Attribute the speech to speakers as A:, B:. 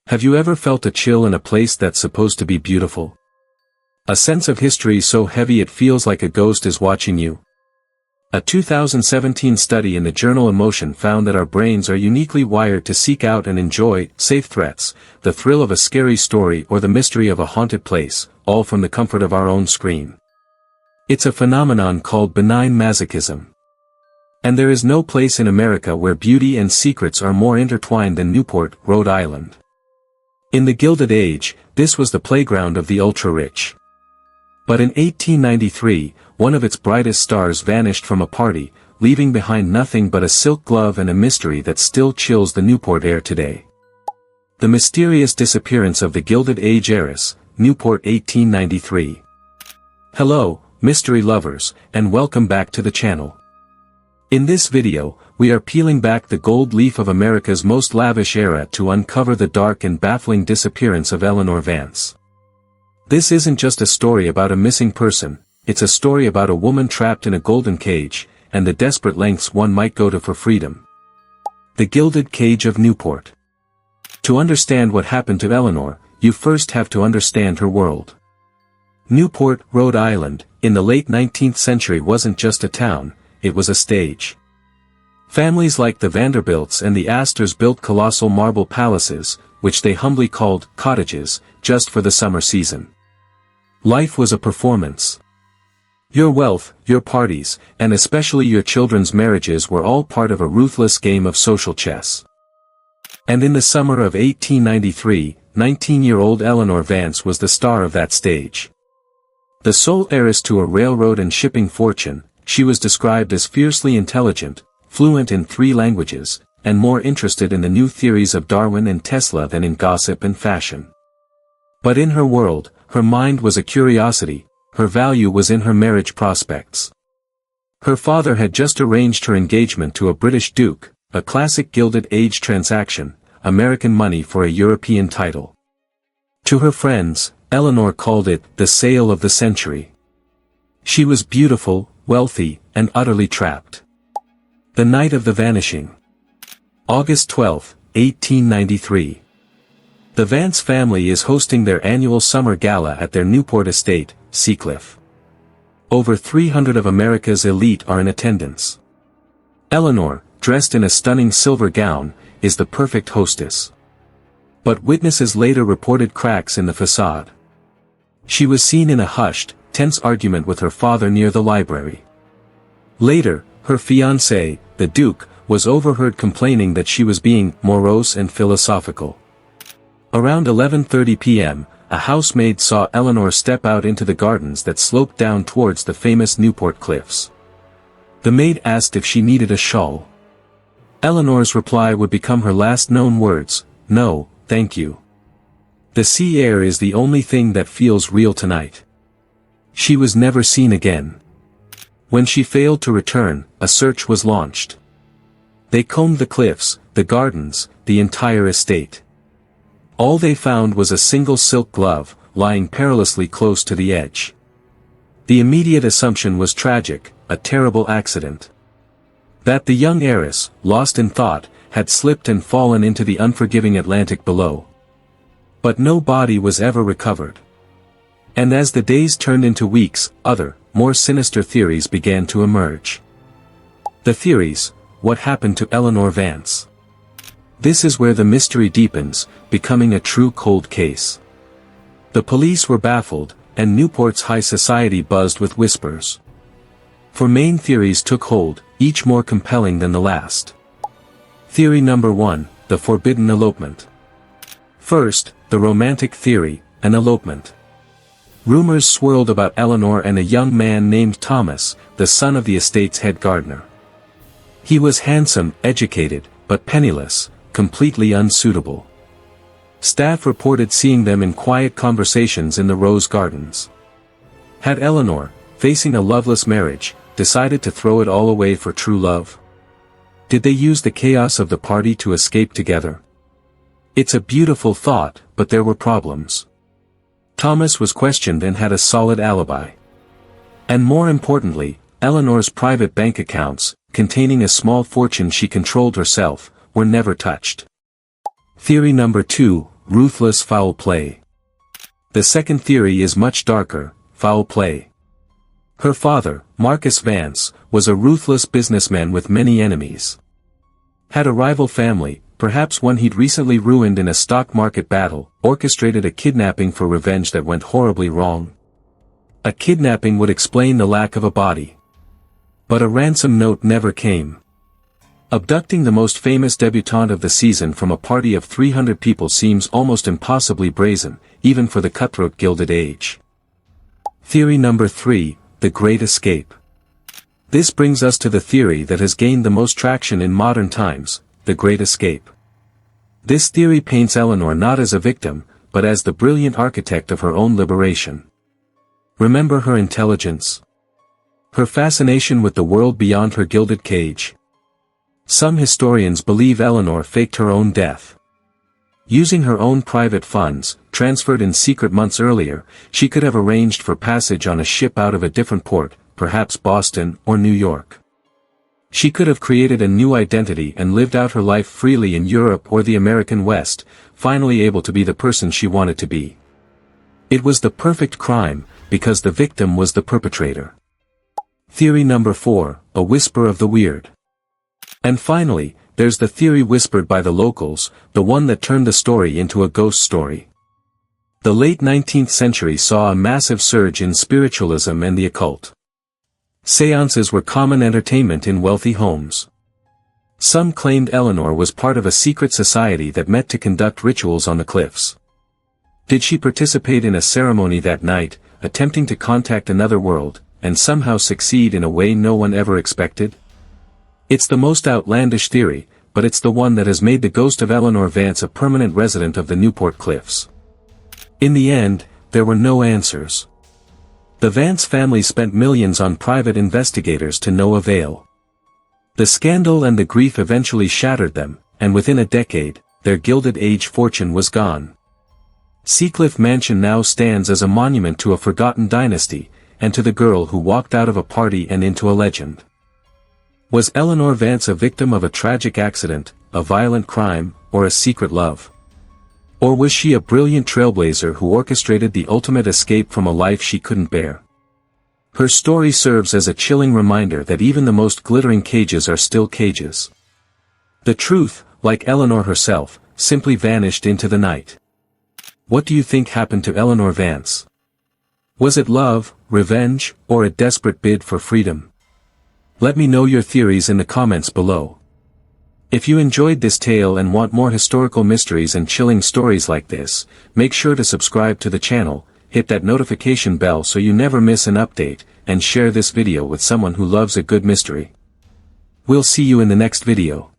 A: Have you ever felt a chill in a place that's supposed to be beautiful? A sense of history so heavy it feels like a ghost is watching you? A 2017 study in the journal Emotion found that our brains are uniquely wired to seek out and enjoy safe threats, the thrill of a scary story or the mystery of a haunted place, all from the comfort of our own screen. It's a phenomenon called benign masochism. And there is no place in America where beauty and secrets are more intertwined than Newport, Rhode Island. In the Gilded Age, this was the playground of the ultra-rich. But in 1893, one of its brightest stars vanished from a party, leaving behind nothing but a silk glove and a mystery that still chills the Newport air today. The mysterious disappearance of the Gilded Age heiress, Newport 1893. Hello, mystery lovers, and welcome back to the channel. In this video, we are peeling back the gold leaf of America's most lavish era to uncover the dark and baffling disappearance of Eleanor Vance. This isn't just a story about a missing person, it's a story about a woman trapped in a golden cage, and the desperate lengths one might go to for freedom. The Gilded Cage of Newport. To understand what happened to Eleanor, you first have to understand her world. Newport, Rhode Island, in the late 19th century wasn't just a town, it was a stage. Families like the Vanderbilts and the Astors built colossal marble palaces, which they humbly called cottages, just for the summer season. Life was a performance. Your wealth, your parties, and especially your children's marriages were all part of a ruthless game of social chess. And in the summer of 1893, 19-year-old Eleanor Vance was the star of that stage. The sole heiress to a railroad and shipping fortune, she was described as fiercely intelligent, fluent in 3 languages, and more interested in the new theories of Darwin and Tesla than in gossip and fashion. But in her world, her mind was a curiosity, her value was in her marriage prospects. Her father had just arranged her engagement to a British duke, a classic Gilded Age transaction, American money for a European title. To her friends, Eleanor called it the sale of the century. She was beautiful, wealthy, and utterly trapped. The night of the vanishing. August 12, 1893. The Vance family is hosting their annual summer gala at their Newport estate, Seacliff. Over 300 of America's elite are in attendance. Eleanor, dressed in a stunning silver gown, is the perfect hostess. But witnesses later reported cracks in the facade. She was seen in a hushed, tense argument with her father near the library. Later, her fiancé, the Duke, was overheard complaining that she was being morose and philosophical. Around 11:30 p.m., a housemaid saw Eleanor step out into the gardens that sloped down towards the famous Newport cliffs. The maid asked if she needed a shawl. Eleanor's reply would become her last known words, "No, thank you. The sea air is the only thing that feels real tonight." She was never seen again. When she failed to return, a search was launched. They combed the cliffs, the gardens, the entire estate. All they found was a single silk glove, lying perilously close to the edge. The immediate assumption was tragic, a terrible accident. That the young heiress, lost in thought, had slipped and fallen into the unforgiving Atlantic below. But no body was ever recovered. And as the days turned into weeks, other, more sinister theories began to emerge. The theories: what happened to Eleanor Vance? This is where the mystery deepens, becoming a true cold case. The police were baffled, and Newport's high society buzzed with whispers. 4 main theories took hold, each more compelling than the last. Theory number 1, the forbidden elopement. First, the romantic theory, an elopement. Rumors swirled about Eleanor and a young man named Thomas, the son of the estate's head gardener. He was handsome, educated, but penniless, completely unsuitable. Staff reported seeing them in quiet conversations in the rose gardens. Had Eleanor, facing a loveless marriage, decided to throw it all away for true love? Did they use the chaos of the party to escape together? It's a beautiful thought, but there were problems. Thomas was questioned and had a solid alibi. And more importantly, Eleanor's private bank accounts, containing a small fortune she controlled herself, were never touched. Theory number 2, ruthless foul play. The second theory is much darker, foul play. Her father, Marcus Vance, was a ruthless businessman with many enemies. Had a rival family, perhaps one he'd recently ruined in a stock market battle, orchestrated a kidnapping for revenge that went horribly wrong. A kidnapping would explain the lack of a body. But a ransom note never came. Abducting the most famous debutante of the season from a party of 300 people seems almost impossibly brazen, even for the cutthroat Gilded Age. Theory number 3, the Great Escape. This brings us to the theory that has gained the most traction in modern times, the Great Escape. This theory paints Eleanor not as a victim, but as the brilliant architect of her own liberation. Remember her intelligence? Her fascination with the world beyond her gilded cage. Some historians believe Eleanor faked her own death. Using her own private funds, transferred in secret months earlier, she could have arranged for passage on a ship out of a different port, perhaps Boston or New York. She could have created a new identity and lived out her life freely in Europe or the American West, finally able to be the person she wanted to be. It was the perfect crime, because the victim was the perpetrator. Theory number 4, a whisper of the weird. And finally, there's the theory whispered by the locals, the one that turned the story into a ghost story. The late 19th century saw a massive surge in spiritualism and the occult. Seances were common entertainment in wealthy homes. Some claimed Eleanor was part of a secret society that met to conduct rituals on the cliffs. Did she participate in a ceremony that night, attempting to contact another world, and somehow succeed in a way no one ever expected? It's the most outlandish theory, but it's the one that has made the ghost of Eleanor Vance a permanent resident of the Newport cliffs. In the end, there were no answers. The Vance family spent millions on private investigators to no avail. The scandal and the grief eventually shattered them, and within a decade, their Gilded Age fortune was gone. Seacliff Mansion now stands as a monument to a forgotten dynasty, and to the girl who walked out of a party and into a legend. Was Eleanor Vance a victim of a tragic accident, a violent crime, or a secret love? Or was she a brilliant trailblazer who orchestrated the ultimate escape from a life she couldn't bear? Her story serves as a chilling reminder that even the most glittering cages are still cages. The truth, like Eleanor herself, simply vanished into the night. What do you think happened to Eleanor Vance? Was it love, revenge, or a desperate bid for freedom? Let me know your theories in the comments below. If you enjoyed this tale and want more historical mysteries and chilling stories like this, make sure to subscribe to the channel, hit that notification bell so you never miss an update, and share this video with someone who loves a good mystery. We'll see you in the next video.